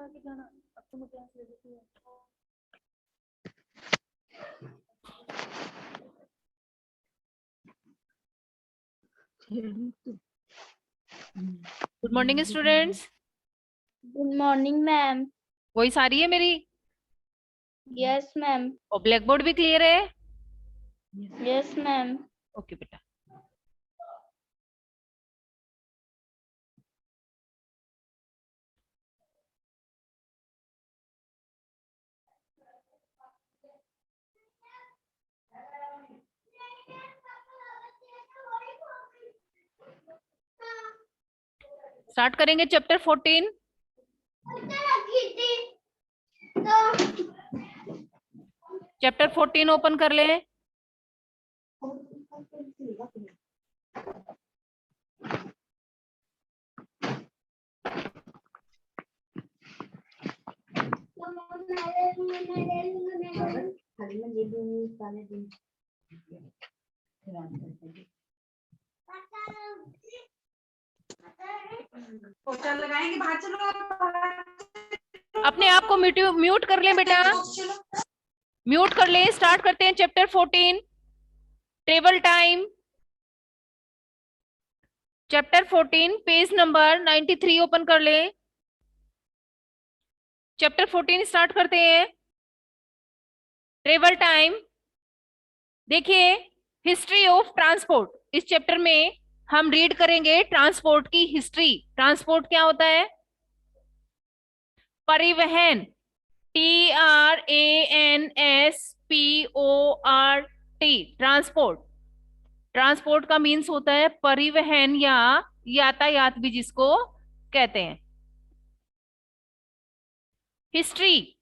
आगे जाना, अब तो मुझे ऐसे देती है। Good morning students. Good morning ma'am. Voice आ रही है मेरी? Yes ma'am. और ब्लैक बोर्ड भी क्लियर है? Yes ma'am. ओके बेटा। स्टार्ट करेंगे चैप्टर 14। चैप्टर 14 ओपन कर ले। पोछा लगाएंगे, बाहर चलो। अपने आप को म्यूट कर ले बेटा, म्यूट कर ले। स्टार्ट करते हैं chapter 14। Table time. Chapter 14 page number 93 open कर ले। चैप्टर 14 स्टार्ट करते हैं। Table time. देखिए, हिस्ट्री ऑफ ट्रांसपोर्ट। इस चैप्टर में हम रीड करेंगे ट्रांसपोर्ट की हिस्ट्री। ट्रांसपोर्ट क्या होता है? परिवहन। TRANSPORT। ट्रांसपोर्ट। ट्रांसपोर्ट का मीन्स होता है परिवहन या यातायात भी जिसको कहते हैं। हिस्ट्री।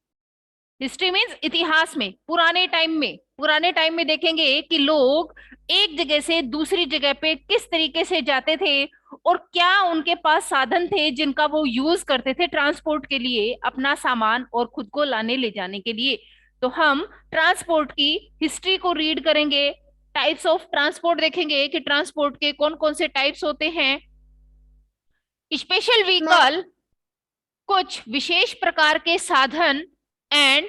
हिस्ट्री मीन्स इतिहास में, पुराने टाइम में देखेंगे कि लोग एक जगह से दूसरी जगह पे किस तरीके से जाते थे और क्या उनके पास साधन थे जिनका वो यूज करते थे ट्रांसपोर्ट के लिए, अपना सामान और खुद को लाने ले जाने के लिए। तो हम ट्रांसपोर्ट की हिस्ट्री को रीड करेंगे। टाइप्स ऑफ ट्रांसपोर्ट देखेंगे कि ट्रांसपोर्ट के कौन कौन से टाइप्स होते हैं। स्पेशल व्हीकल, कुछ विशेष प्रकार के साधन, एंड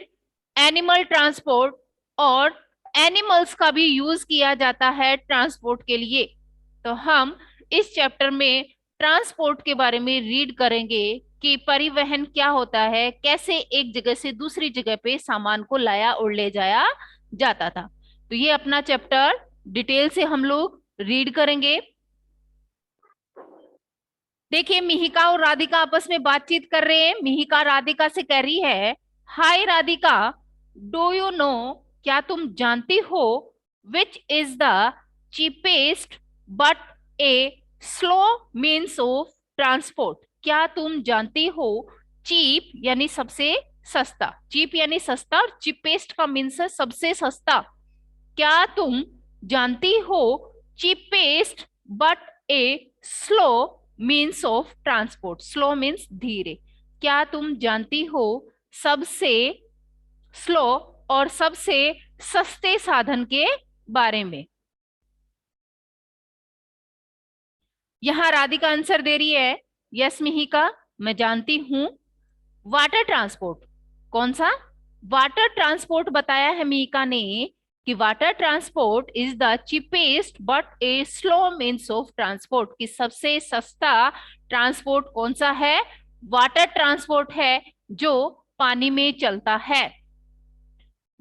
एनिमल ट्रांसपोर्ट, और एनिमल्स का भी यूज किया जाता है ट्रांसपोर्ट के लिए। तो हम इस चैप्टर में ट्रांसपोर्ट के बारे में रीड करेंगे कि परिवहन क्या होता है, कैसे एक जगह से दूसरी जगह पे सामान को लाया और ले जाया जाता था। तो ये अपना चैप्टर डिटेल से हम लोग रीड करेंगे। देखिए, मिहिका और राधिका आपस में बातचीत कर रहे हैं। मिहिका राधिका से कह रही है, हाय राधिका, डू यू नो, क्या तुम जानती हो, which is the cheapest but a slow means of transport. क्या तुम जानती हो, चीप यानी सबसे सस्ता, चीप यानी सस्ता, और चीपेस्ट का मीन्स है सबसे सस्ता। क्या तुम जानती हो, cheapest but a slow means of transport. Slow means धीरे। क्या तुम जानती हो सबसे स्लो और सबसे सस्ते साधन के बारे में? यहां राधिका आंसर दे रही है, यस मिहिका, मैं जानती हूं। वाटर ट्रांसपोर्ट, कौन सा? वाटर ट्रांसपोर्ट बताया है मिहिका ने कि water transport is the cheapest but a slow means of transport. कि सबसे सस्ता ट्रांसपोर्ट कौन सा है? वाटर ट्रांसपोर्ट है, जो पानी में चलता है।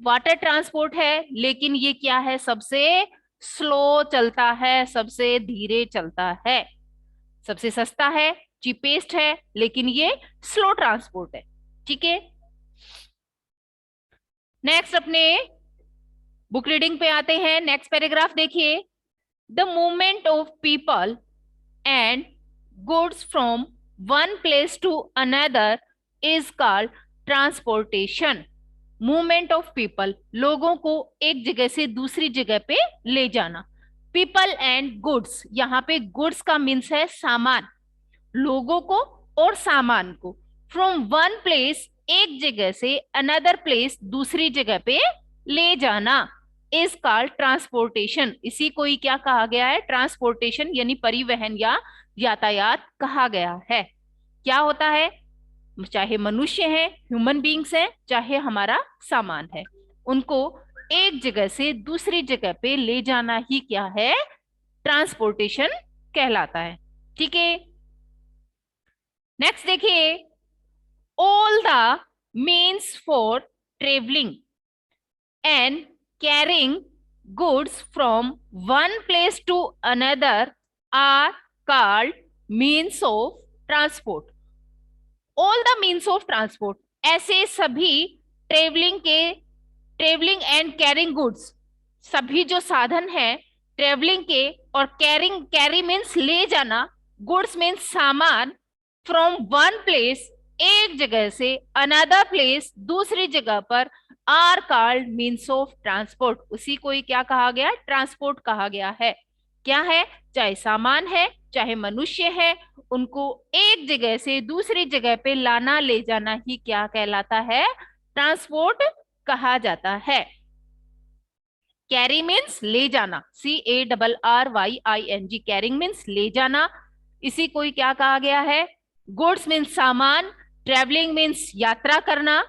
वाटर ट्रांसपोर्ट है, लेकिन ये क्या है? सबसे स्लो चलता है, सबसे धीरे चलता है। सबसे सस्ता है, चीपेस्ट है, लेकिन ये स्लो ट्रांसपोर्ट है। ठीक है, नेक्स्ट अपने बुक रीडिंग पे आते हैं। नेक्स्ट पैराग्राफ देखिए, the movement of people and goods from one place to another is called transportation. Movement of people, लोगों को एक जगह से दूसरी जगह पे ले जाना। पीपल एंड गुड्स, यहाँ पे गुड्स का मीन्स है सामान, लोगों को और सामान को। फ्रॉम वन प्लेस, एक जगह से, अनदर प्लेस, दूसरी जगह पे ले जाना, इज कॉल्ड ट्रांसपोर्टेशन। इसी को ही क्या कहा गया है? ट्रांसपोर्टेशन यानी परिवहन या यातायात कहा गया है। क्या होता है? चाहे मनुष्य है, ह्यूमन बींग्स है, चाहे हमारा सामान है, उनको एक जगह से दूसरी जगह पे ले जाना ही क्या है, ट्रांसपोर्टेशन कहलाता है। ठीक है, नेक्स्ट देखिए, all the means for traveling and carrying goods from one place to another are called means of transport. All the means of transport, ऐसे सभी ट्रेवलिंग एंड कैरिंग गुड्स, सभी जो साधन है ट्रेवलिंग के, और कैरी मीन्स ले जाना, गुड्स मीन्स सामान, फ्रॉम वन प्लेस एक जगह से, अनदर प्लेस दूसरी जगह पर, are called means of transport, उसी को ही क्या कहा गया, ट्रांसपोर्ट कहा गया है। क्या है, चाहे सामान है चाहे मनुष्य है, उनको एक जगह से दूसरी जगह पे लाना ले जाना ही क्या कहलाता है, ट्रांसपोर्ट कहा जाता है। कैरी मीन्स ले जाना, CARRYING, कैरिंग मीन्स ले जाना, इसी को ही क्या कहा गया है, गुड्स मीन्स सामान, ट्रेवलिंग मीन्स यात्रा करना,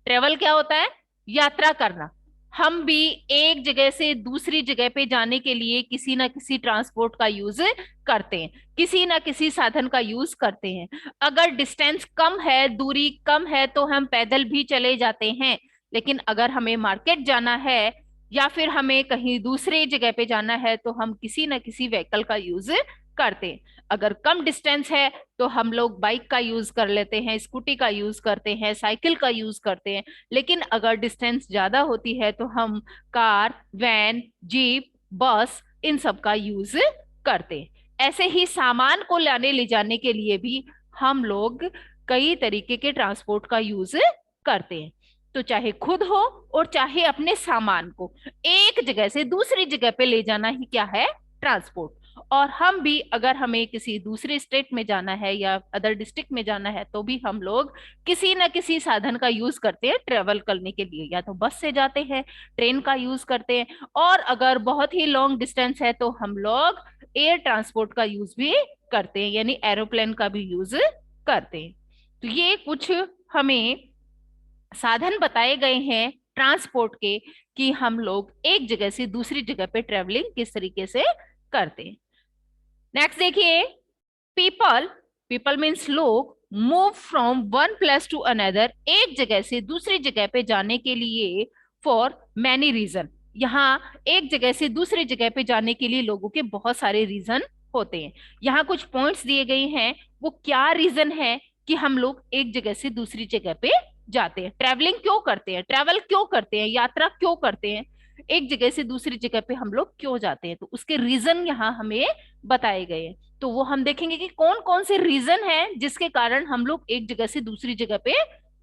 ट्रेवल क्या होता है, यात्रा करना। हम भी एक जगह से दूसरी जगह पे जाने के लिए किसी ना किसी ट्रांसपोर्ट का यूज करते हैं, किसी ना किसी साधन का यूज करते हैं। अगर डिस्टेंस कम है, दूरी कम है, तो हम पैदल भी चले जाते हैं, लेकिन अगर हमें मार्केट जाना है या फिर हमें कहीं दूसरे जगह पे जाना है तो हम किसी ना किसी व्हीकल का यूज करते हैं। अगर कम डिस्टेंस है तो हम लोग बाइक का यूज कर लेते हैं, स्कूटी का यूज करते हैं, साइकिल का यूज करते हैं, लेकिन अगर डिस्टेंस ज्यादा होती है तो हम कार, वैन, जीप, बस, इन सब का यूज करते हैं। ऐसे ही सामान को लाने ले जाने के लिए भी हम लोग कई तरीके के ट्रांसपोर्ट का यूज करते हैं। तो चाहे खुद हो और चाहे अपने सामान को एक जगह से दूसरी जगह पे ले जाना ही क्या है, ट्रांसपोर्ट। और हम भी अगर हमें किसी दूसरे स्टेट में जाना है या अदर डिस्ट्रिक्ट में जाना है तो भी हम लोग किसी न किसी साधन का यूज करते हैं ट्रेवल करने के लिए, या तो बस से जाते हैं, ट्रेन का यूज करते हैं, और अगर बहुत ही लॉन्ग डिस्टेंस है तो हम लोग एयर ट्रांसपोर्ट का यूज भी करते हैं, यानी एरोप्लेन का भी यूज करते हैं। तो ये कुछ हमें साधन बताए गए हैं ट्रांसपोर्ट के, कि हम लोग एक जगह से दूसरी जगह पे ट्रेवलिंग किस तरीके से करते हैं। नेक्स्ट देखिए, पीपल मीन्स लोग, move from one place to another, एक जगह से दूसरी जगह पे जाने के लिए, फॉर मैनी रीजन। यहाँ एक जगह से दूसरी जगह पे जाने के लिए लोगों के बहुत सारे रीजन होते हैं। यहाँ कुछ पॉइंट्स दिए गए हैं, वो क्या रीजन है कि हम लोग एक जगह से दूसरी जगह पे जाते हैं, ट्रेवलिंग क्यों करते हैं, ट्रेवल क्यों करते हैं, यात्रा क्यों करते हैं, एक जगह से दूसरी जगह पे हम लोग क्यों जाते हैं, तो उसके रीजन यहाँ हमें बताए गए हैं। तो वो हम देखेंगे कि कौन कौन से रीजन है जिसके कारण हम लोग एक जगह से दूसरी जगह पे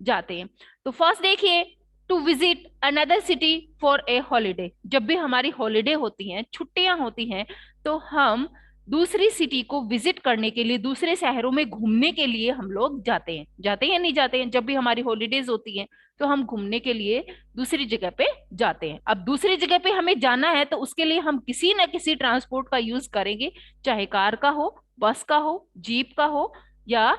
जाते हैं। तो फर्स्ट देखिए, to visit another city for a holiday, जब भी हमारी हॉलीडे होती हैं, छुट्टियां होती हैं, तो हम दूसरी सिटी को विजिट करने के लिए, दूसरे शहरों में घूमने के लिए हम लोग जाते हैं, जाते हैं या नहीं जाते हैं, जब भी हमारी हॉलीडेज होती हैं तो हम घूमने के लिए दूसरी जगह पे जाते हैं। अब दूसरी जगह पे हमें जाना है तो उसके लिए हम किसी ना किसी ट्रांसपोर्ट का यूज करेंगे, चाहे कार का हो, बस का हो, जीप का हो, या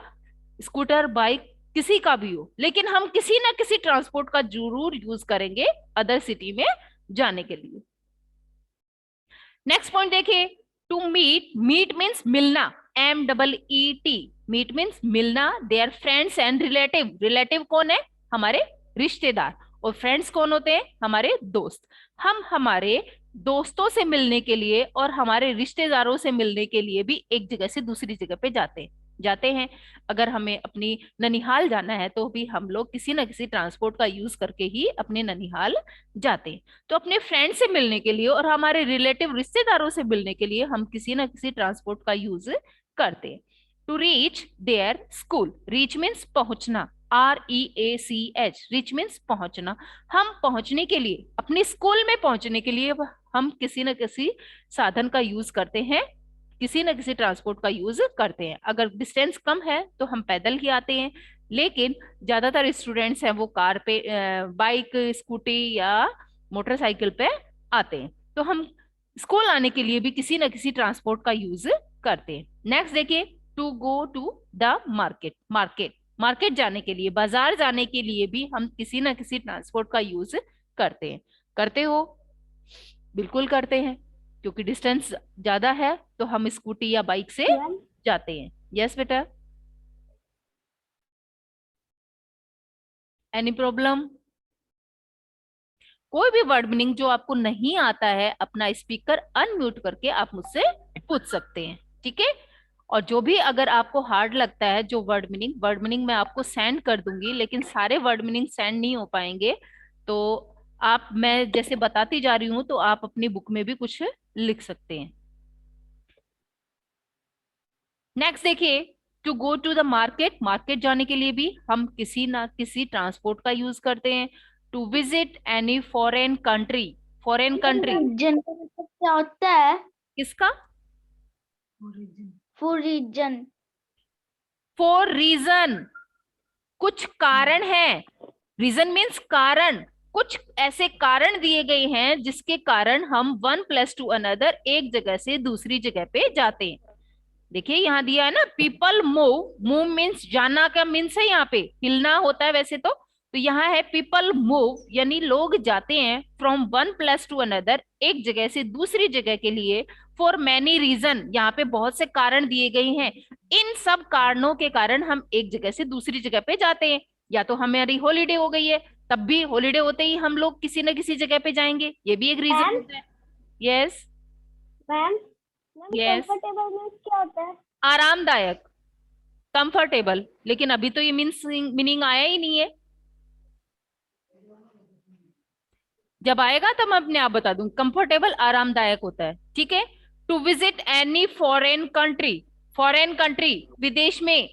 स्कूटर, बाइक, किसी का भी हो, लेकिन हम किसी ना किसी ट्रांसपोर्ट का जरूर यूज करेंगे अदर सिटी में जाने के लिए। नेक्स्ट पॉइंट देखिए, टू मीट मीन्स मिलना, MEET, मीट मीन्स मिलना, देयर फ्रेंड्स एंड रिलेटिव कौन है, हमारे रिश्तेदार, और फ्रेंड्स कौन होते हैं, हमारे दोस्त। हम हमारे दोस्तों से मिलने के लिए और हमारे रिश्तेदारों से मिलने के लिए भी एक जगह से दूसरी जगह पे जाते हैं। अगर हमें अपनी ननिहाल जाना है तो भी हम लोग किसी न किसी ट्रांसपोर्ट का यूज करके ही अपने ननिहाल जाते हैं। तो अपने फ्रेंड से मिलने के लिए और हमारे रिलेटिव रिश्तेदारों से मिलने के लिए हम किसी न किसी ट्रांसपोर्ट का यूज करते हैं। To reach their school, reach means पहुंचना, REACH, रीच मीन्स पहुंचना। हम पहुंचने के लिए, अपने स्कूल में पहुंचने के लिए हम किसी न किसी साधन का यूज करते हैं, किसी न किसी ट्रांसपोर्ट का यूज करते हैं। अगर डिस्टेंस कम है तो हम पैदल ही आते हैं, लेकिन ज्यादातर स्टूडेंट्स हैं वो कार पे, बाइक, स्कूटी या मोटरसाइकिल पे आते हैं, तो हम स्कूल आने के लिए भी किसी न किसी ट्रांसपोर्ट का यूज करते हैं। नेक्स्ट देखिए, to go to the market, market जाने के लिए, बाजार जाने के लिए भी हम किसी ना किसी ट्रांसपोर्ट का यूज करते हैं। करते हो? बिल्कुल करते हैं, क्योंकि डिस्टेंस ज्यादा है तो हम स्कूटी या बाइक से जाते हैं। यस बेटा, एनी प्रॉब्लम? कोई भी वर्ड मीनिंग जो आपको नहीं आता है, अपना स्पीकर अनम्यूट करके आप मुझसे पूछ सकते हैं, ठीक है? और जो भी अगर आपको हार्ड लगता है, जो वर्ड मीनिंग मैं आपको सेंड कर दूंगी, लेकिन सारे वर्ड मीनिंग सेंड नहीं हो पाएंगे, तो आप, मैं जैसे बताती जा रही हूं तो आप अपनी बुक में भी कुछ लिख सकते हैं। नेक्स्ट देखिए, to go to the market, market जाने के लिए भी हम किसी ना किसी ट्रांसपोर्ट का यूज करते हैं। To visit any foreign country, foreign country region का मतलब क्या होता है? किसका? For reason. फॉर रीजन, कुछ कारण है। रीजन मीन्स कारण, कुछ ऐसे कारण दिए गए हैं जिसके कारण हम वन प्लस टू अनदर, एक जगह से दूसरी जगह पे जाते हैं। देखिए यहाँ दिया है ना, पीपल मूव, मूव मीन्स जाना का मीन्स है यहाँ पे, हिलना होता है वैसे तो यहाँ है पीपल मूव, यानी लोग जाते हैं from one plus two another, एक जगह से दूसरी जगह के लिए। फॉर मैनी रीजन, यहाँ पे बहुत से कारण दिए गए हैं। इन सब कारणों के कारण हम एक जगह से दूसरी जगह पे जाते हैं। या तो हमारी हॉलीडे हो गई है, तब भी हॉलीडे होते ही हम लोग किसी न किसी जगह पे जाएंगे, ये भी एक रीजन होता है। Yes ma'am, yes, comfortable means क्या होता है? आरामदायक, कंफर्टेबल, लेकिन अभी तो ये मीनिंग आया ही नहीं है। जब आएगा तब मैं अपने आप बता दूं। कंफर्टेबल आरामदायक होता है, ठीक है। To visit any foreign country, foreign country विदेश में,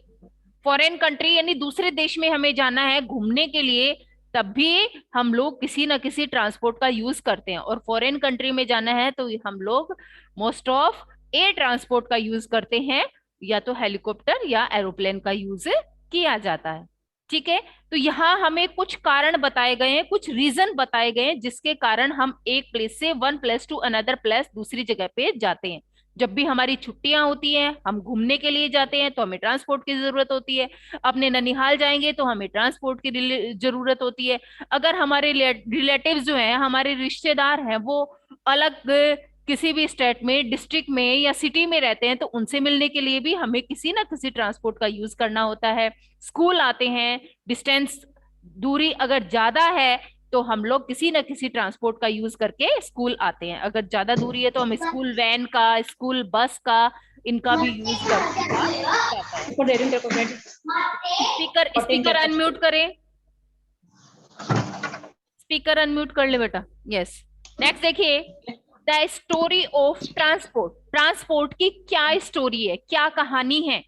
फॉरेन कंट्री यानी दूसरे देश में हमें जाना है घूमने के लिए, तब भी हम लोग किसी ना किसी ट्रांसपोर्ट का यूज करते हैं। और फॉरेन कंट्री में जाना है तो हम लोग मोस्ट ऑफ एयर ट्रांसपोर्ट का यूज करते हैं, या तो हेलीकॉप्टर या एरोप्लेन का यूज किया जाता है, ठीक है। तो यहाँ हमें कुछ कारण बताए गए हैं, कुछ रीजन बताए गए हैं जिसके कारण हम एक प्लेस से one place to another place, दूसरी जगह पे जाते हैं। जब भी हमारी छुट्टियां होती हैं, हम घूमने के लिए जाते हैं तो हमें ट्रांसपोर्ट की जरूरत होती है। अपने ननिहाल जाएंगे तो हमें ट्रांसपोर्ट की जरूरत होती है। अगर हमारे रिलेटिव्स जो हैं, हमारे रिश्तेदार हैं, वो अलग किसी भी स्टेट में, डिस्ट्रिक्ट में या सिटी में रहते हैं, तो उनसे मिलने के लिए भी हमें किसी ना किसी ट्रांसपोर्ट का यूज करना होता है। स्कूल आते हैं, डिस्टेंस, दूरी अगर ज्यादा है तो हम लोग किसी न किसी ट्रांसपोर्ट का यूज करके स्कूल आते हैं। अगर ज्यादा दूरी है तो हम स्कूल वैन का, स्कूल बस का, इनका भी यूज करके जाता है। स्पीकर स्पीकर अनम्यूट करें, स्पीकर अनम्यूट कर ले बेटा। यस, नेक्स्ट देखिए, the story of transport, transport की क्या स्टोरी है, क्या कहानी है।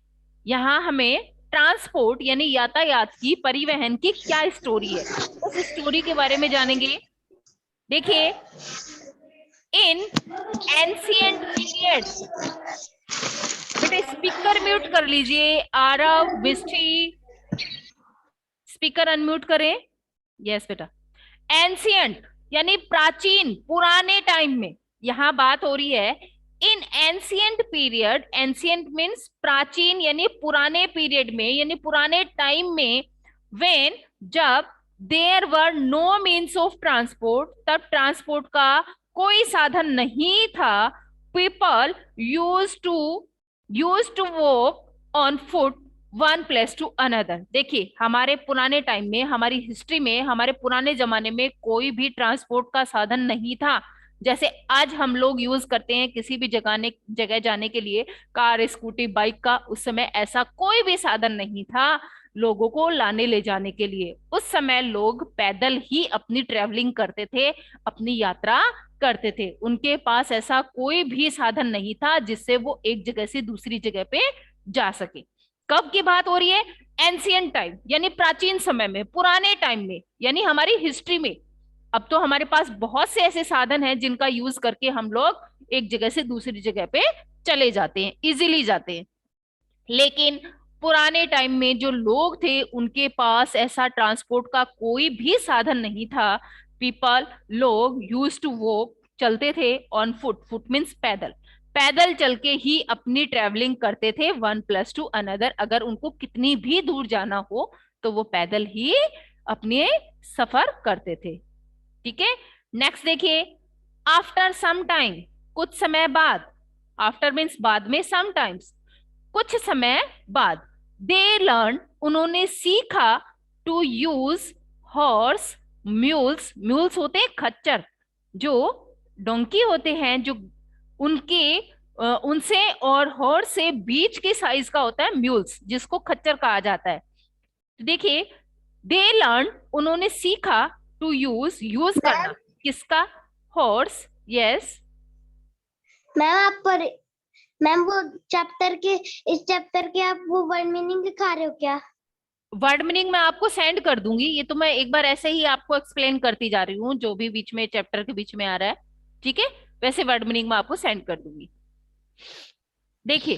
यहाँ हमें ट्रांसपोर्ट यानी यातायात की, परिवहन की क्या स्टोरी है, उस स्टोरी के बारे में जानेंगे। देखिए, इन एंशिएंट पीरियड, बेटा स्पीकर म्यूट कर लीजिए, आरव, मिस्टी, स्पीकर अनम्यूट करें। यस बेटा, एंशिएंट यानी प्राचीन, पुराने टाइम में यहाँ बात हो रही है। इन एंशिएंट पीरियड, एंशिएंट मीन्स प्राचीन यानी पुराने पीरियड में, यानी पुराने टाइम में, व्हेन, जब, there were no means of transport, तब ट्रांसपोर्ट का कोई साधन नहीं था। People use to walk on foot one place to another. देखिए, हमारे पुराने टाइम में, हमारी हिस्ट्री में, हमारे पुराने जमाने में कोई भी ट्रांसपोर्ट का साधन नहीं था। जैसे आज हम लोग यूज करते हैं किसी भी जगह जाने के लिए, कार, स्कूटी, बाइक का, उस समय ऐसा कोई भी साधन नहीं था लोगों को लाने ले जाने के लिए। उस समय लोग पैदल ही अपनी ट्रेवलिंग करते थे, अपनी यात्रा करते थे। उनके पास ऐसा कोई भी साधन नहीं था जिससे वो एक जगह से दूसरी जगह पे जा सके। कब की बात हो रही है? एंशियंट टाइम यानी प्राचीन समय में, पुराने टाइम में, यानी हमारी हिस्ट्री में। अब तो हमारे पास बहुत से ऐसे साधन हैं जिनका यूज करके हम लोग एक जगह से दूसरी जगह पे चले जाते हैं, इजीली जाते हैं। लेकिन पुराने टाइम में जो लोग थे उनके पास ऐसा ट्रांसपोर्ट का कोई भी साधन नहीं था। पीपल, लोग यूज टू वॉक, चलते थे, ऑन फुट, फुट मीन्स पैदल, पैदल चल के ही अपनी ट्रेवलिंग करते थे, 1 + 2 अनदर। अगर उनको कितनी भी दूर जाना हो तो वो पैदल ही अपने सफर करते थे। ठीक है, नेक्स्ट देखिए, आफ्टर सम टाइम, कुछ समय बाद। आफ्टर मीन्स बाद में, समटाइम्स कुछ समय बाद। दे लर्न, उन्होंने सीखा, to use horse, mules, mules होते हैं खच्चर, जो डोंकी होते हैं, जो उनके उनसे और हॉर्स से बीच के साइज का होता है म्यूल्स, जिसको खच्चर कहा जाता है। तो देखिए, दे लर्न, उन्होंने सीखा, टू यूज करना, किसका? हॉर्स। यस मैम आप पर मैम वो चैप्टर के इस चैप्टर के आप वो वर्ड मीनिंग दिखा रहे हो क्या? वर्ड मीनिंग मैं आपको सेंड कर दूंगी, ये तो मैं एक बार ऐसे ही आपको एक्सप्लेन करती जा रही हूँ, जो भी बीच में चैप्टर के बीच में आ रहा है। ठीक है, वैसे वर्ड मीनिंग मैं आपको सेंड कर दूंगी। देखिए,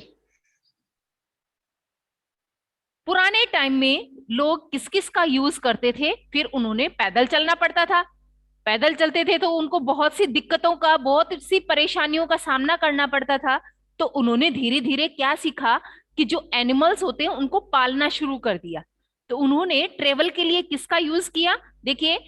पुराने टाइम में लोग किस किस का यूज करते थे, फिर उन्होंने पैदल चलना पड़ता था। पैदल चलते थे तो उनको बहुत सी दिक्कतों का, बहुत सी परेशानियों का सामना करना पड़ता था। तो उन्होंने धीरे धीरे क्या सीखा कि जो एनिमल्स होते हैं उनको पालना शुरू कर दिया। तो उन्होंने ट्रेवल के लिए किसका यूज किया? देखिए,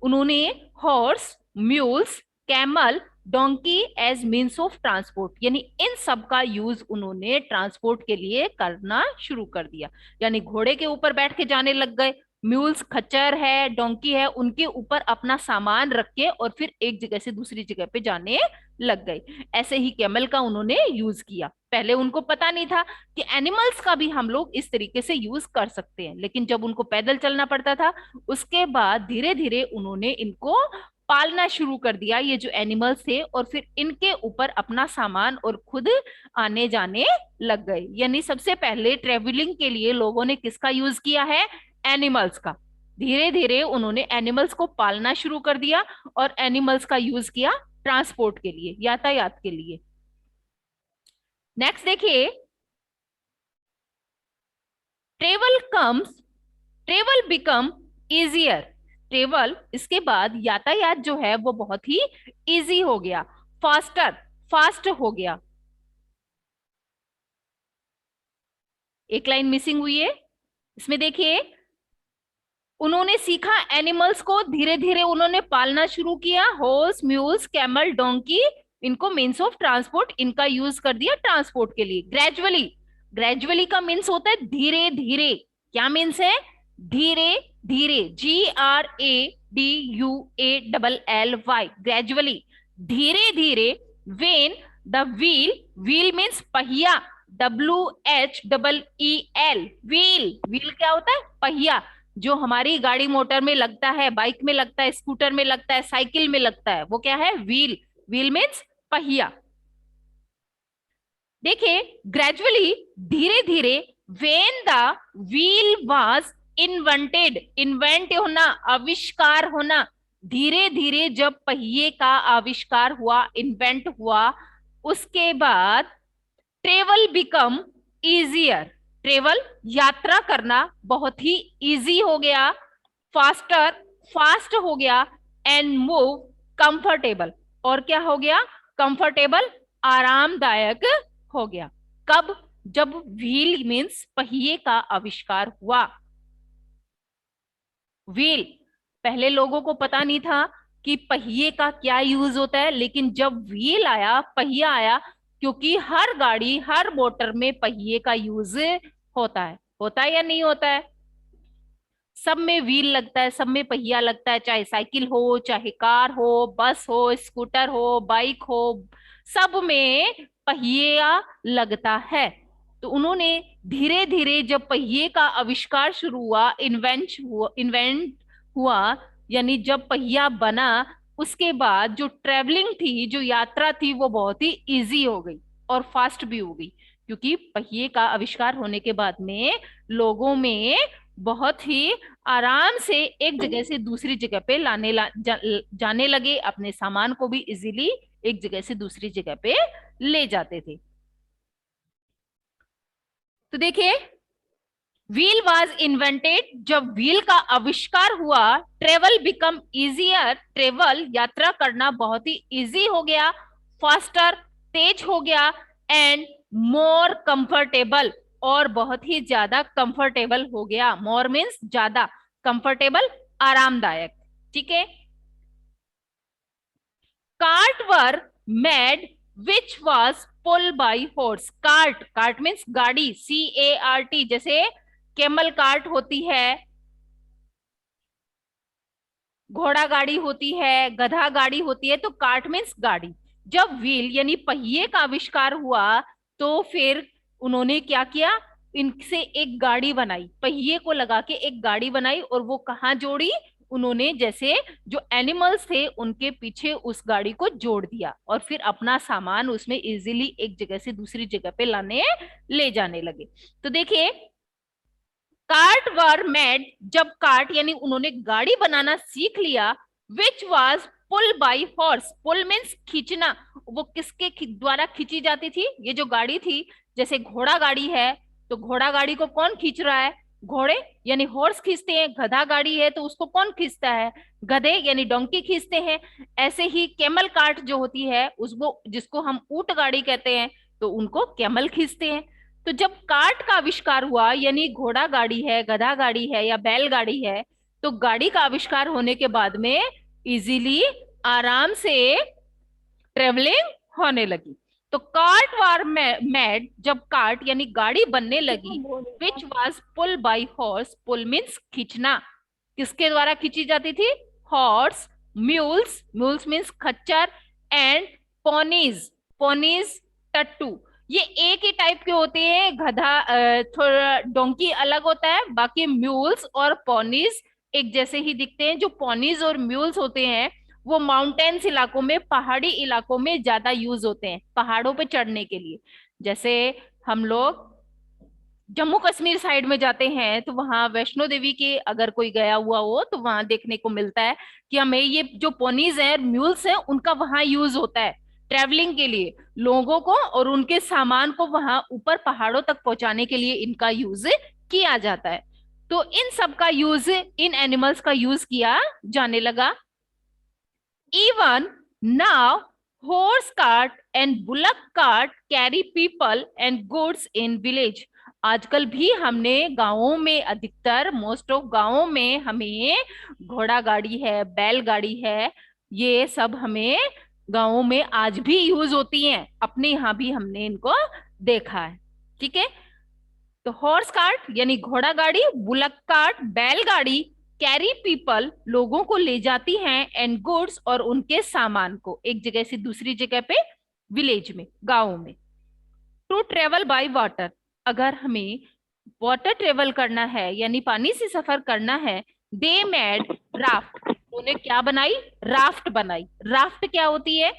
उन्होंने horse, mules, camel, donkey as means of transport, यानी इन सब का यूज उन्होंने ट्रांसपोर्ट के लिए करना शुरू कर दिया। यानी घोड़े के ऊपर बैठ के जाने लग गए, म्यूल्स खच्चर है, डोंकी है, उनके ऊपर अपना सामान रख के और फिर एक जगह से दूसरी जगह पे जाने लग गए। ऐसे ही कैमल का उन्होंने यूज किया। पहले उनको पता नहीं था कि एनिमल्स का भी हम लोग इस तरीके से यूज कर सकते हैं, लेकिन जब उनको पैदल चलना पड़ता था, उसके बाद धीरे धीरे उन्होंने इनको पालना शुरू कर दिया, ये जो एनिमल्स थे, और फिर इनके ऊपर अपना सामान और खुद आने जाने लग गए। यानी सबसे पहले ट्रेवलिंग के लिए लोगों ने किसका यूज किया है? एनिमल्स का। धीरे धीरे उन्होंने एनिमल्स को पालना शुरू कर दिया और एनिमल्स का यूज किया ट्रांसपोर्ट के लिए, यातायात के लिए। नेक्स्ट देखिए, travel comes, travel become easier. Travel, इसके बाद यातायात जो है वो बहुत ही इजी हो गया, फास्टर, फास्ट हो गया। एक लाइन मिसिंग हुई है इसमें, देखिए, उन्होंने सीखा, एनिमल्स को धीरे धीरे उन्होंने पालना शुरू किया, हॉर्स, म्यूल्स, कैमल, डोंकी, इनको मीन्स ऑफ ट्रांसपोर्ट, इनका यूज कर दिया ट्रांसपोर्ट के लिए। ग्रेजुअली, ग्रेजुअली का मीन्स होता है धीरे धीरे। क्या मीन्स है? धीरे धीरे, GRADUALLY, ग्रेजुअली, धीरे धीरे। When the wheel, wheel means पहिया, WHEEL, व्हील, व्हील क्या होता है? पहिया, जो हमारी गाड़ी मोटर में लगता है, बाइक में लगता है, स्कूटर में लगता है, साइकिल में लगता है, वो क्या है? व्हील। व्हील मीन्स पहिया। देखिए, ग्रेजुअली, धीरे धीरे, when the wheel was invented, invent होना, आविष्कार होना, धीरे धीरे जब पहिए का आविष्कार हुआ, इन्वेंट हुआ, उसके बाद ट्रेवल बिकम इजियर, ट्रेवल, यात्रा करना बहुत ही इजी हो गया, फास्टर, फास्ट हो गया, एंड मूव, कंफर्टेबल, और क्या हो गया? कंफर्टेबल, आरामदायक हो गया। कब? जब व्हील मीन्स पहिए का आविष्कार हुआ। व्हील, पहले लोगों को पता नहीं था कि पहिए का क्या यूज होता है, लेकिन जब व्हील आया, पहिया आया, क्योंकि हर गाड़ी, हर मोटर में पहिए का यूज होता है या नहीं होता है? सब में व्हील लगता है, सब में पहिया लगता है, चाहे साइकिल हो, चाहे कार हो, बस हो, स्कूटर हो, बाइक हो, सब में पहिया लगता है। तो उन्होंने धीरे धीरे जब पहिए का आविष्कार शुरू हुआ, इन्वेंट हुआ, यानी जब पहिया बना, उसके बाद जो ट्रेवलिंग थी, जो यात्रा थी, वो बहुत ही इजी हो गई और फास्ट भी हो गई, क्योंकि पहिए का आविष्कार होने के बाद में लोगों में बहुत ही आराम से एक जगह से दूसरी जगह पे जाने लगे, अपने सामान को भी इजीली एक जगह से दूसरी जगह पे ले जाते थे। तो देखिए, व्हील वाज इन्वेंटेड, जब व्हील का आविष्कार हुआ, ट्रेवल बिकम इजियर, ट्रेवल, यात्रा करना बहुत ही इजी हो गया, फास्टर, तेज हो गया, एंड मोर कंफर्टेबल, और बहुत ही ज्यादा कंफर्टेबल हो गया। मोर मीन्स ज्यादा, कंफर्टेबल आरामदायक। ठीक है। Cart were made which was pull by horse. Cart, cart means गाड़ी, CART, जैसे केमल कार्ट होती है, घोड़ा गाड़ी होती है, गधा गाड़ी होती है, तो कार्ट मीन्स गाड़ी। जब व्हील यानी पहिए का आविष्कार हुआ तो फिर उन्होंने क्या किया, इनसे एक गाड़ी बनाई, पहिए को लगा के एक गाड़ी बनाई, और वो कहाँ जोड़ी, उन्होंने जैसे जो एनिमल्स थे उनके पीछे उस गाड़ी को जोड़ दिया, और फिर अपना सामान उसमें इजीली एक जगह से दूसरी जगह पे लाने ले जाने लगे। तो देखिए, कार्ट वर मेड, जब कार्ट यानी उन्होंने गाड़ी बनाना सीख लिया, which was pull by horse. Pull means खींचना, वो किसके द्वारा खींची जाती थी, ये जो गाड़ी थी, जैसे घोड़ा गाड़ी है तो घोड़ा गाड़ी को कौन खींच रहा है, घोड़े यानी हॉर्स खींचते हैं। गधा गाड़ी है तो उसको कौन खींचता है, गधे यानी डोंकी खींचते हैं। ऐसे ही कैमल कार्ट जो होती है उसको, जिसको हम ऊंट गाड़ी कहते हैं, तो उनको कैमल खींचते हैं। तो जब कार्ट का आविष्कार हुआ, यानी घोड़ा गाड़ी है, गधा गाड़ी है या बैल गाड़ी है, तो गाड़ी का आविष्कार होने के बाद में इजीली, आराम से ट्रेवलिंग होने लगी। तो कार्ट वार मेड, जब कार्ट यानी गाड़ी बनने लगी, which was pull by horse. Pull means खींचना, किसके द्वारा खींची जाती थी, हॉर्स, म्यूल्स, म्यूल्स मीन्स खच्चर, एंड पोनीज, पोनीज टट्टू। ये एक ही टाइप के होते हैं, गधा थोड़ा डोंकी अलग होता है, बाकी म्यूल्स और पोनीज एक जैसे ही दिखते हैं। जो पोनीज और म्यूल्स होते हैं वो माउंटेन्स इलाकों में, पहाड़ी इलाकों में ज्यादा यूज होते हैं, पहाड़ों पे चढ़ने के लिए। जैसे हम लोग जम्मू कश्मीर साइड में जाते हैं तो वहां वैष्णो देवी के अगर कोई गया हुआ हो तो वहां देखने को मिलता है कि हमें ये जो पोनीज हैं, म्यूल्स हैं, उनका वहां यूज होता है ट्रेवलिंग के लिए, लोगों को और उनके सामान को वहां ऊपर पहाड़ों तक पहुंचाने के लिए इनका यूज किया जाता है। तो इन सब का यूज, इन एनिमल्स का यूज किया जाने लगा। Even now, horse cart and bullock cart carry people and goods in village. आजकल भी हमने गांवों में, अधिकतर मोस्ट ऑफ गांवों में हमें घोड़ा गाड़ी है, बैल गाड़ी है, ये सब हमें गांवों में आज भी यूज होती हैं। अपने यहाँ भी हमने इनको देखा है। ठीक है। तो हॉर्स कार्ट यानी घोड़ा गाड़ी, बुलक कार्ट बैलगाड़ी, कैरी पीपल लोगों को ले जाती हैं, एंड गुड्स और उनके सामान को एक जगह से दूसरी जगह पे, विलेज में, गांव में। टू ट्रेवल बाय वाटर, अगर हमें वाटर ट्रेवल करना है यानी पानी से सफर करना है, दे मेड राफ्ट, उन्होंने क्या बनाई, राफ्ट बनाई। राफ्ट क्या होती है,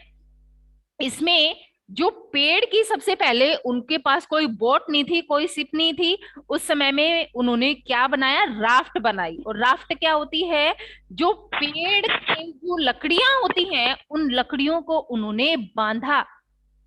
इसमें जो पेड़ की, सबसे पहले उनके पास कोई बोट नहीं थी, कोई शिप नहीं थी, उस समय में उन्होंने क्या बनाया, राफ्ट बनाई। और राफ्ट क्या होती है, जो पेड़ की जो लकड़ियां होती हैं उन लकड़ियों को उन्होंने बांधा,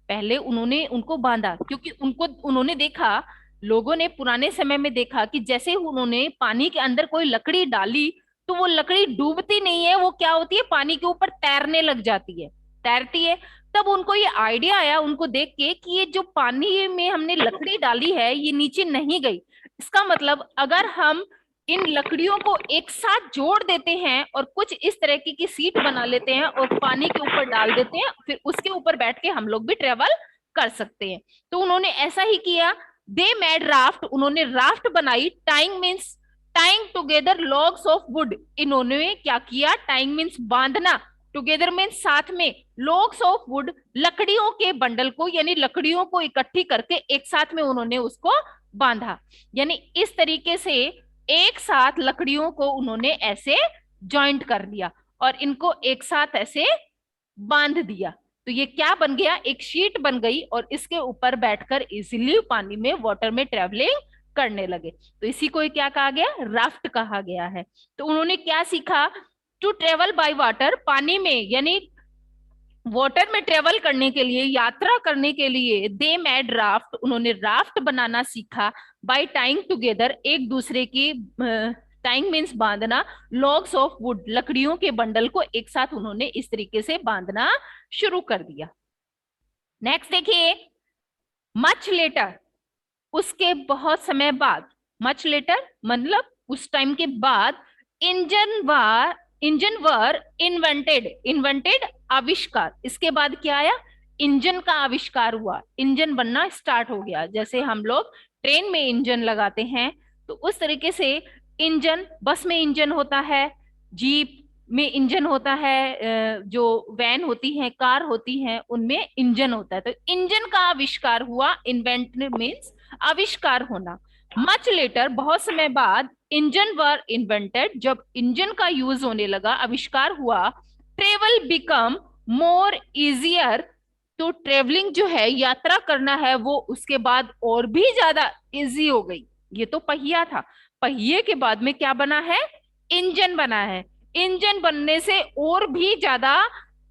पहले उन्होंने उनको बांधा, क्योंकि उनको उन्होंने देखा, लोगों ने पुराने समय में देखा कि जैसे उन्होंने पानी के अंदर कोई लकड़ी डाली तो वो लकड़ी डूबती नहीं है, वो क्या होती है, पानी के ऊपर तैरने लग जाती है, तैरती है। तब उनको ये आइडिया आया, उनको देख के, कि ये जो पानी में हमने लकड़ी डाली है ये नीचे नहीं गई, इसका मतलब अगर हम इन लकड़ियों को एक साथ जोड़ देते हैं और कुछ इस तरह की सीट बना लेते हैं और पानी के ऊपर डाल देते हैं, फिर उसके ऊपर बैठ के हम लोग भी ट्रेवल कर सकते हैं। तो उन्होंने ऐसा ही किया। दे मेड राफ्ट, उन्होंने राफ्ट बनाई। Tying means tying together logs of would, इन्होंने क्या किया, टाइंग मीन्स बांधना, टुगेदर मीन्स साथ में, लॉग्स ऑफ वुड लकड़ियों के बंडल को, यानी लकड़ियों को इकट्ठी करके एक साथ में उन्होंने उसको बांधा। यानी इस तरीके से एक साथ लकड़ियों को उन्होंने ऐसे जॉइंट कर दिया और इनको एक साथ ऐसे बांध दिया। तो ये क्या बन गया, एक शीट बन गई, और इसके ऊपर बैठकर इजीली पानी में, वाटर में ट्रेवलिंग करने लगे। तो इसी को क्या कहा गया, राफ्ट कहा गया है। तो उन्होंने क्या सीखा, टू ट्रेवल बाय वाटर, पानी में यानी वाटर में ट्रेवल करने के लिए, यात्रा करने के लिए, दे मेड राफ्ट, उन्होंने राफ्ट बनाना सीखा। बाय टाइंग टुगेदर, एक दूसरे की, टाइंग मीन्स बांधना, लॉग्स ऑफ वुड लकड़ियों के बंडल को एक साथ उन्होंने इस तरीके से बांधना शुरू कर दिया। नेक्स्ट देखिए, मच लेटर, उसके बहुत समय बाद, मच लेटर मतलब उस टाइम के बाद, इंजन वर इन्वेंटेड, इन्वेंटेड आविष्कार, इसके बाद क्या आया, इंजन का आविष्कार हुआ, इंजन बनना स्टार्ट हो गया। जैसे हम लोग ट्रेन में इंजन लगाते हैं तो उस तरीके से इंजन, बस में इंजन होता है, जीप में इंजन होता है, जो वैन होती है, कार होती है, उनमें इंजन होता है। तो इंजन का आविष्कार हुआ, इन्वेंट मीन्स आविष्कार होना। मच लेटर, बहुत समय बाद, इंजन वर इन्वेंटेड, जब इंजन का यूज होने लगा, आविष्कार हुआ। ट्रेवल बिकम मोर इजियर, तो ट्रेवलिंग जो है, यात्रा करना है, वो उसके बाद और भी ज्यादा इजी हो गई। ये तो पहिया था, पहिए के बाद में क्या बना है, इंजन बना है। इंजन बनने से और भी ज्यादा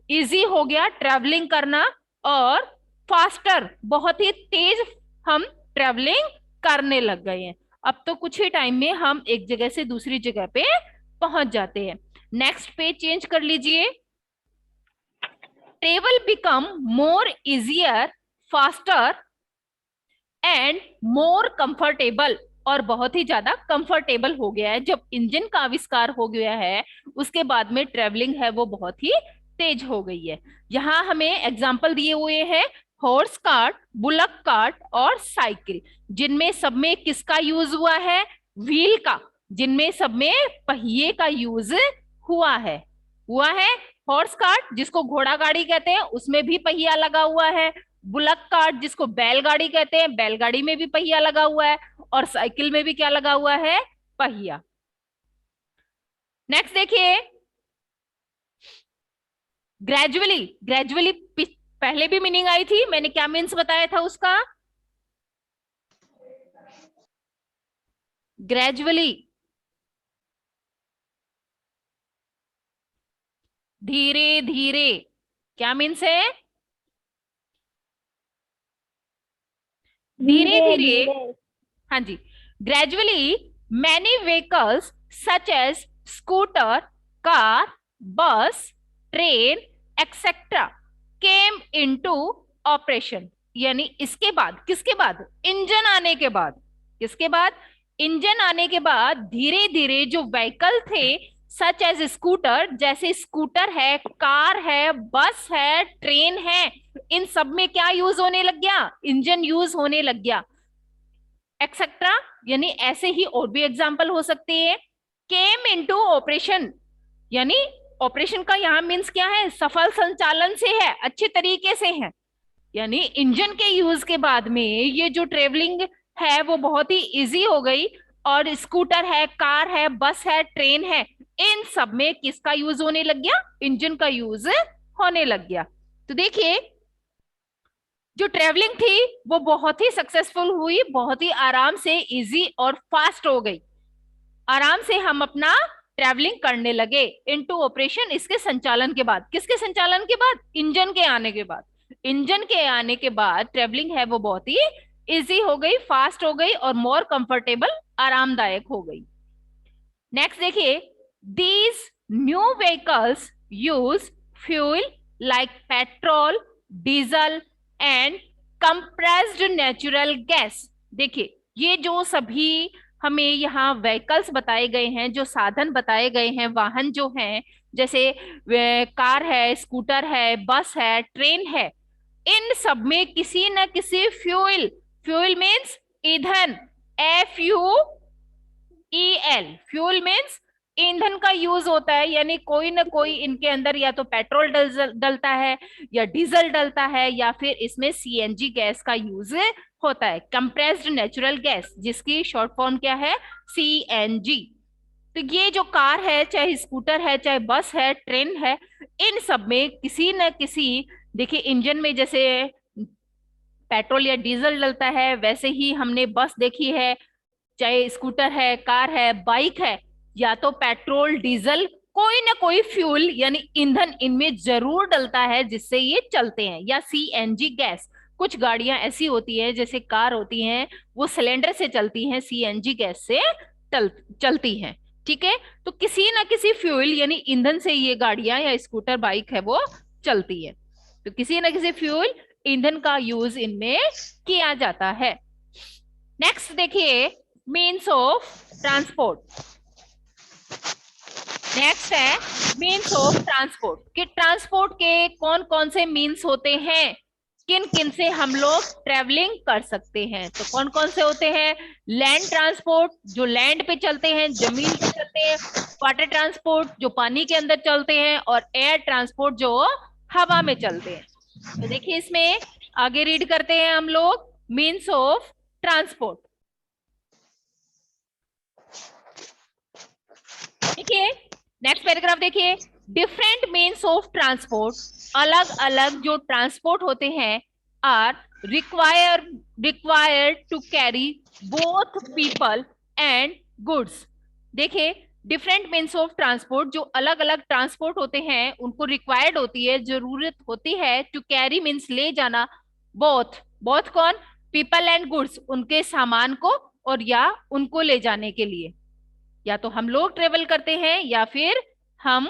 इजी हो गया ट्रेवलिंग करना, और फास्टर, बहुत ही तेज हम ट्रेवलिंग करने लग गए हैं। अब तो कुछ ही टाइम में हम एक जगह से दूसरी जगह पे पहुंच जाते हैं। नेक्स्ट पेज चेंज कर लीजिए। Travel become more easier, faster and more comfortable, और बहुत ही ज्यादा कंफर्टेबल हो गया है। जब इंजन का आविष्कार हो गया है, उसके बाद में ट्रेवलिंग है वो बहुत ही तेज हो गई है। यहाँ हमें एग्जाम्पल दिए हुए हैं, हॉर्स कार्ट, बुलक कार्ट और साइकिल, जिनमें सब में किसका यूज हुआ है, व्हील का, जिनमें सब में पहिए का यूज हुआ है। हॉर्स कार्ट जिसको घोड़ा गाड़ी कहते हैं, उसमें भी पहिया लगा हुआ है। बुलक कार्ट जिसको बैलगाड़ी कहते हैं, बैलगाड़ी में भी पहिया लगा हुआ है। और साइकिल में भी क्या लगा हुआ है, पहिया। नेक्स्ट देखिए, ग्रेजुअली, ग्रेजुअली पहले भी मीनिंग आई थी, मैंने क्या मीन्स बताया था उसका, ग्रेजुअली, धीरे धीरे, क्या मीन्स है, धीरे धीरे। हाँ जी, gradually many vehicles such as scooter, car, bus, train etcetera came into operation, यानी इसके बाद, किसके बाद, इंजन आने के बाद, किसके बाद, इंजन आने के बाद धीरे धीरे जो व्हीकल थे, सच एज स्कूटर, जैसे स्कूटर है, कार है, बस है, ट्रेन है, इन सब में क्या यूज होने लग गया, इंजन यूज होने लग गया, एक्सेट्रा, यानी ऐसे ही और भी एग्जाम्पल हो सकते हैं। केम इनटू ऑपरेशन, यानी ऑपरेशन का यहाँ मीन्स क्या है, सफल संचालन से है, अच्छे तरीके से है, यानी इंजन के यूज के बाद में ये जो ट्रेवलिंग है वो बहुत ही इजी हो गई। और स्कूटर है, कार है, बस है, ट्रेन है, इन सब में किसका यूज होने लग गया, इंजन का यूज होने लग गया। तो देखिए, जो ट्रेवलिंग थी वो बहुत ही सक्सेसफुल हुई, बहुत ही आराम से, इजी और फास्ट हो गई। आराम से हम अपना ट्रैवलिंग करने लगे। इनटू ऑपरेशन, इसके संचालन के बाद, किसके संचालन के बाद, इंजन के आने के बाद, इंजन के आने के बाद ट्रैवलिंग है वो बहुत ही इजी हो गई, फास्ट हो गई और मोर कंफर्टेबल, आरामदायक हो गई। नेक्स्ट देखिए, these new vehicles use fuel like petrol, diesel and compressed natural gas. देखिए, ये जो सभी हमें यहाँ व्हीकल्स बताए गए हैं, जो साधन बताए गए हैं, वाहन जो हैं, जैसे कार है, स्कूटर है, बस है, ट्रेन है, इन सब में किसी न किसी फ्यूल, फ्यूल मीन्स ईंधन, FUEL, फ्यूल मीन्स ईंधन का यूज होता है, यानी कोई ना कोई इनके अंदर या तो पेट्रोल डलता है, या डीजल डलता है, या फिर इसमें CNG गैस का यूज होता है, कंप्रेस्ड नेचुरल गैस, जिसकी शॉर्ट फॉर्म क्या है, CNG। तो ये जो कार है, चाहे स्कूटर है, चाहे बस है, ट्रेन है, इन सब में किसी न किसी, देखिए इंजन में जैसे पेट्रोल या डीजल डलता है, वैसे ही हमने बस देखी है, चाहे स्कूटर है, कार है, बाइक है, या तो पेट्रोल, डीजल, कोई ना कोई फ्यूल यानी ईंधन इनमें जरूर डलता है जिससे ये चलते हैं, या CNG गैस। कुछ गाड़ियां ऐसी होती है, जैसे कार होती हैं, वो सिलेंडर से चलती हैं, CNG गैस से चलती हैं। ठीक है, तो किसी ना किसी फ्यूल यानी ईंधन से ये गाड़ियां या स्कूटर, बाइक है वो चलती है। तो किसी ना किसी फ्यूल, ईंधन का यूज इनमें किया जाता है। नेक्स्ट देखिए मीन्स ऑफ ट्रांसपोर्ट। नेक्स्ट है मीन्स ऑफ ट्रांसपोर्ट कि ट्रांसपोर्ट के कौन कौन से मीन्स होते हैं, किन किन से हम लोग ट्रेवलिंग कर सकते हैं। तो कौन कौन से होते हैं? लैंड ट्रांसपोर्ट जो लैंड पे चलते हैं, जमीन पे चलते हैं, वाटर ट्रांसपोर्ट जो पानी के अंदर चलते हैं, और एयर ट्रांसपोर्ट जो हवा में चलते हैं। तो देखिए इसमें आगे रीड करते हैं हम लोग मीन्स ऑफ ट्रांसपोर्ट। देखिए नेक्स्ट पैराग्राफ देखिए, डिफरेंट मीन्स ऑफ ट्रांसपोर्ट, अलग अलग जो ट्रांसपोर्ट होते हैं, are required to carry both people and goods. देखिए डिफरेंट मीन्स ऑफ ट्रांसपोर्ट जो अलग अलग ट्रांसपोर्ट होते हैं उनको रिक्वायर्ड होती है, जरूरत होती है, टू कैरी मीन्स ले जाना, बोथ बोथ कौन? पीपल एंड गुड्स उनके सामान को और या उनको ले जाने के लिए। या तो हम लोग ट्रेवल करते हैं या फिर हम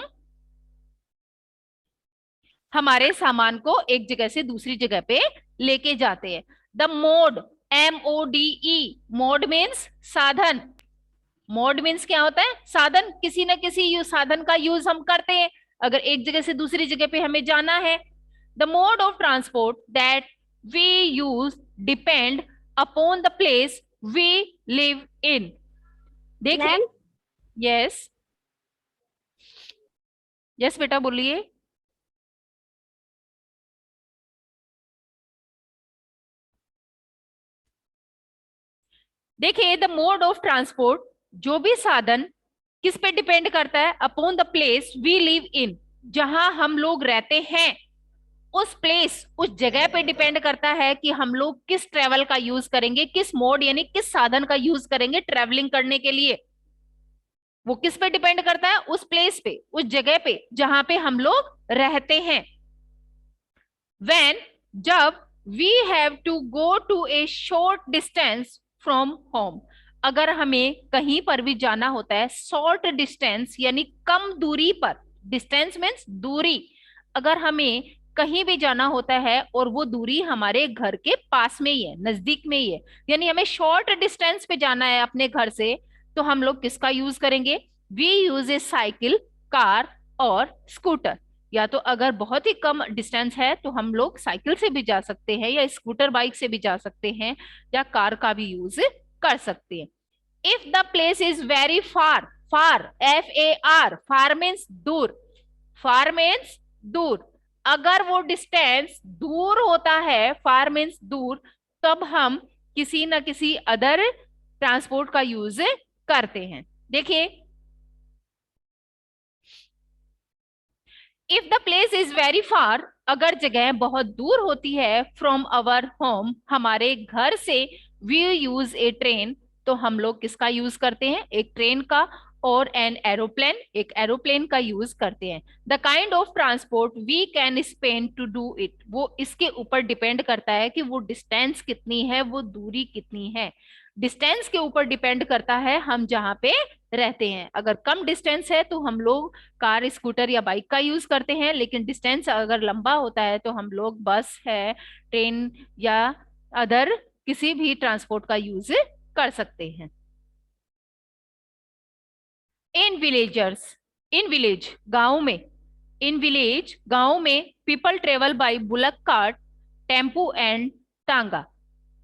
हमारे सामान को एक जगह से दूसरी जगह पे लेके जाते हैं। The mode MODE, mode means साधन। मोड मीन्स क्या होता है? साधन। किसी न किसी साधन का यूज हम करते हैं अगर एक जगह से दूसरी जगह पे हमें जाना है। The mode of transport that we use depend upon the place we live in. देखिए यस यस बेटा बोलिए। देखिए द मोड ऑफ ट्रांसपोर्ट जो भी साधन किस पे डिपेंड करता है? Upon the place we live in, जहां हम लोग रहते हैं उस प्लेस उस जगह पे डिपेंड करता है कि हम लोग किस ट्रेवल का यूज करेंगे, किस मोड यानी किस साधन का यूज करेंगे ट्रेवलिंग करने के लिए। वो किस पे डिपेंड करता है? उस प्लेस पे, उस जगह पे जहां पे हम लोग रहते हैं। When, जब we have to go to a short distance from home, अगर हमें कहीं पर भी जाना होता है शॉर्ट डिस्टेंस यानी कम दूरी पर, डिस्टेंस मीन्स दूरी, अगर हमें कहीं भी जाना होता है और वो दूरी हमारे घर के पास में ही है, नजदीक में ही है, यानी हमें शॉर्ट डिस्टेंस पे जाना है अपने घर से, तो हम लोग किसका यूज करेंगे? We use a cycle, car और स्कूटर। या तो अगर बहुत ही कम डिस्टेंस है तो हम लोग साइकिल से भी जा सकते हैं या स्कूटर बाइक से भी जा सकते हैं या कार का भी यूज कर सकते हैं। If the place is very far, far FAR, far means दूर, फार मीन्स दूर, अगर वो डिस्टेंस दूर होता है, फार मीन्स दूर, तब हम किसी न किसी अदर ट्रांसपोर्ट का यूज करते हैं। देखिए if the place is very far, अगर जगह बहुत दूर होती है, फ्रॉम अवर होम, हमारे घर से, वी यूज ए ट्रेन, तो हम लोग किसका यूज करते हैं? एक ट्रेन का, और एन एरोप्लेन, एक एरोप्लेन का यूज करते हैं। The kind of transport we can spend to do it, वो इसके ऊपर डिपेंड करता है कि वो डिस्टेंस कितनी है, वो दूरी कितनी है। डिस्टेंस के ऊपर डिपेंड करता है हम जहाँ पे रहते हैं। अगर कम डिस्टेंस है तो हम लोग कार, स्कूटर या बाइक का यूज करते हैं, लेकिन डिस्टेंस अगर लंबा होता है तो हम लोग बस है, ट्रेन या अदर किसी भी ट्रांसपोर्ट का यूज कर सकते हैं। इन विलेजर्स, इन विलेज गांव में, इन विलेज गांव में people travel by bullock cart, tempo and टांगा।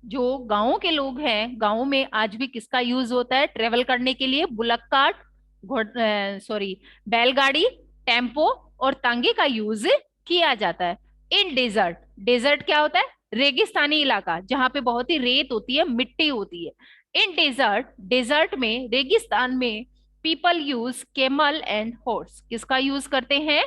जो गांवों के लोग हैं, गांव में आज भी किसका यूज होता है ट्रेवल करने के लिए? बुलक कार्ट, बैलगाड़ी, टेम्पो और तांगे का यूज किया जाता है। इन डेजर्ट, डेजर्ट क्या होता है? रेगिस्तानी इलाका जहां पे बहुत ही रेत होती है, मिट्टी होती है। इन डेजर्ट, डेजर्ट में, रेगिस्तान में, people use camel and horse, किसका यूज करते हैं?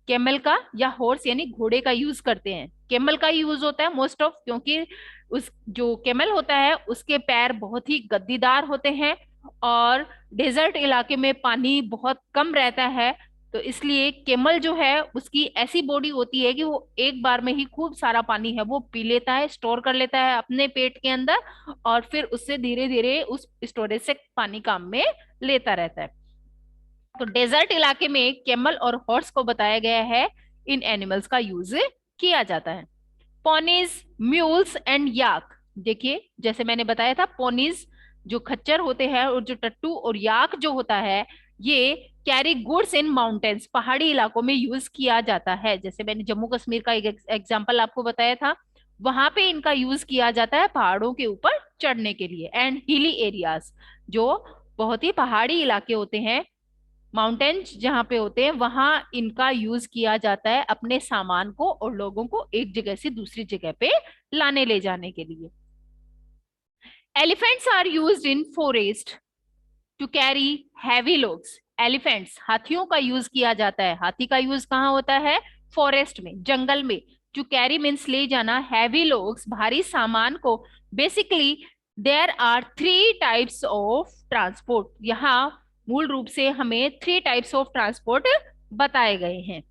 केमल का या हॉर्स यानी घोड़े का यूज करते हैं। केमल का यूज होता है मोस्ट ऑफ, क्योंकि उस जो केमल होता है उसके पैर बहुत ही गद्दीदार होते हैं और डेजर्ट इलाके में पानी बहुत कम रहता है, तो इसलिए केमल जो है उसकी ऐसी बॉडी होती है कि वो एक बार में ही खूब सारा पानी है वो पी लेता है, स्टोर कर लेता है अपने पेट के अंदर, और फिर उससे धीरे धीरे उस स्टोरेज से पानी काम में लेता रहता है। तो डेजर्ट इलाके में केमल और हॉर्स को बताया गया है इन एनिमल्स का यूज किया जाता है। पोनीज, म्यूल्स एंड याक। देखिए जैसे मैंने बताया था, पोनीज जो खच्चर होते हैं और जो टट्टू और याक जो होता है, ये कैरी गुड्स इन माउंटेन्स, पहाड़ी इलाकों में यूज किया जाता है। जैसे मैंने जम्मू कश्मीर का एक एग्जांपल आपको बताया था, वहां पे इनका यूज किया जाता है पहाड़ों के ऊपर चढ़ने के लिए। एंड हिली एरियाज, जो बहुत ही पहाड़ी इलाके होते हैं, माउंटेन्स जहाँ पे होते हैं, वहां इनका यूज किया जाता है अपने सामान को और लोगों को एक जगह से दूसरी जगह पे लाने ले जाने के लिए। Elephants are used in forest to carry heavy loads. Elephants, हाथियों का यूज किया जाता है। हाथी का यूज कहाँ होता है? फॉरेस्ट में, जंगल में। टू कैरी मीन्स ले जाना, हैवी लोड्स भारी सामान को। Basically there are three types of transport. यहाँ मूल रूप से हमें थ्री टाइप्स ऑफ ट्रांसपोर्ट बताए गए हैं।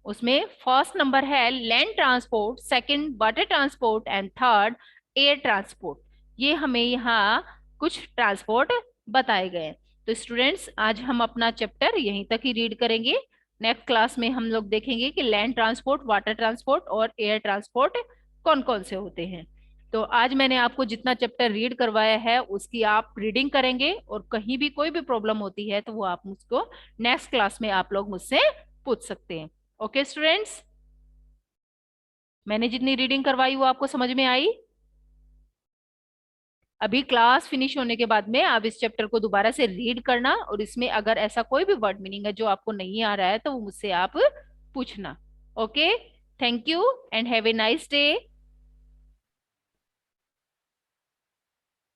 उसमें फर्स्ट नंबर है land transport, second water transport and third air transport. ये हमें यहाँ कुछ ट्रांसपोर्ट बताए गए हैं। तो स्टूडेंट्स, आज हम अपना चैप्टर यहीं तक ही रीड करेंगे। नेक्स्ट क्लास में हम लोग देखेंगे कि लैंड ट्रांसपोर्ट, वाटर ट्रांसपोर्ट और एयर ट्रांसपोर्ट कौन कौन से होते हैं। तो आज मैंने आपको जितना चैप्टर रीड करवाया है उसकी आप रीडिंग करेंगे, और कहीं भी कोई भी प्रॉब्लम होती है तो वो आप मुझको नेक्स्ट क्लास में आप लोग मुझसे पूछ सकते हैं। ओके स्टूडेंट्स, मैंने जितनी रीडिंग करवाई वो आपको समझ में आई? अभी क्लास फिनिश होने के बाद में आप इस चैप्टर को दोबारा से रीड करना, और इसमें अगर ऐसा कोई भी वर्ड मीनिंग है जो आपको नहीं आ रहा है तो वो मुझसे आप पूछना। Okay, thank you and have a nice day.